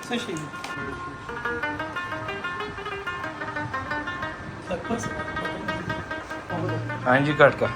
څه شي دي हाँ जी कट का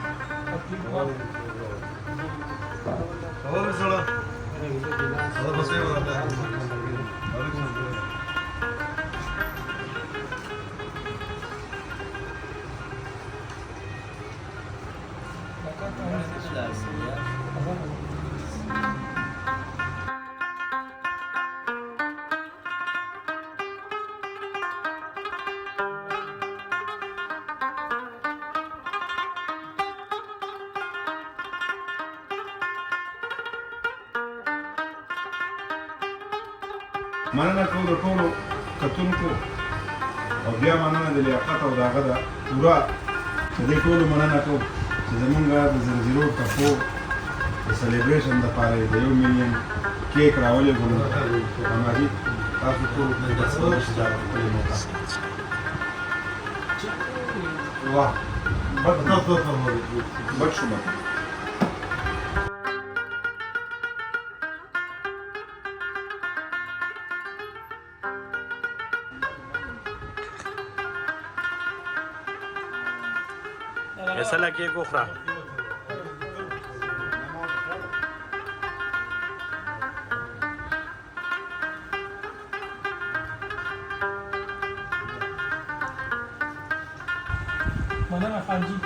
مننه کوم د ټولو کتونکو او بیا مننه د لیاقت او د هغه د پوره د دې ټولو مننه کوم چې زمونږ د زنځیرو ټپو د سلیبریشن دپاره یې د 1 ملیون کیک راولېږلو هماجي تاسو ټولو ته د څه دا خپلې موقع واه بد شو ऐसा लगे गोखरा مننه خان جی